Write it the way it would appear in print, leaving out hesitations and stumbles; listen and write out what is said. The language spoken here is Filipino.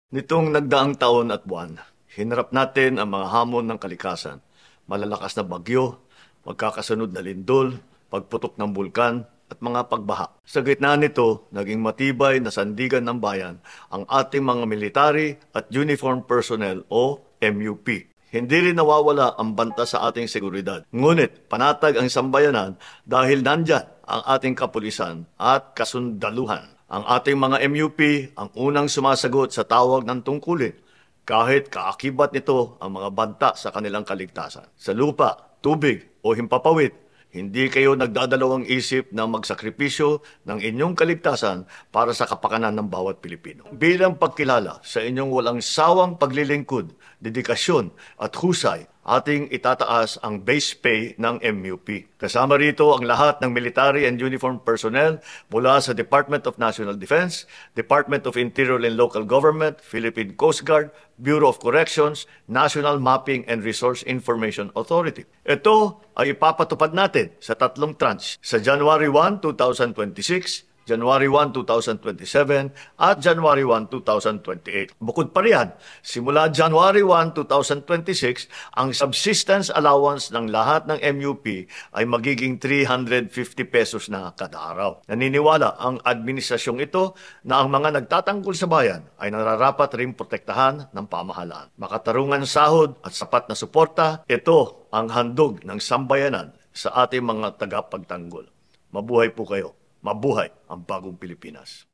Nitong nagdaang taon at buwan, hinarap natin ang mga hamon ng kalikasan. Malalakas na bagyo, magkakasunod na lindol, pagputok ng bulkan, at mga pagbaha. Sa gitna nito, naging matibay na sandigan ng bayan ang ating mga military at uniformed personnel o MUP. Hindi rin nawawala ang banta sa ating seguridad. Ngunit panatag ang sambayanan dahil nandyan ang ating kapulisan at kasundaluhan. Ang ating mga MUP ang unang sumasagot sa tawag ng tungkulin kahit kaakibat nito ang mga banta sa kanilang kaligtasan. Sa lupa, tubig o himpapawid, hindi kayo nagdadalawang isip na magsakripisyo ng inyong kaligtasan para sa kapakanan ng bawat Pilipino. Bilang pagkilala sa inyong walang sawang paglilingkod, dedikasyon at husay, ating itataas ang base pay ng MUP. Kasama rito ang lahat ng military and uniformed personnel mula sa Department of National Defense, Department of Interior and Local Government, Philippine Coast Guard, Bureau of Corrections, National Mapping and Resource Information Authority. Ito ay ipapatupad natin sa tatlong tranche sa January 1, 2026, January 1, 2027 at January 1, 2028. Bukod pa riyan, simula January 1, 2026, ang subsistence allowance ng lahat ng MUP ay magiging 350 pesos na kada araw. Naniniwala ang administrasyong ito na ang mga nagtatanggol sa bayan ay nararapat ring protektahan ng pamahalaan. Makatarungan sahod at sapat na suporta, ito ang handog ng sambayanan sa ating mga tagapagtanggol. Mabuhay po kayo. Mabuhay ang bagong Pilipinas.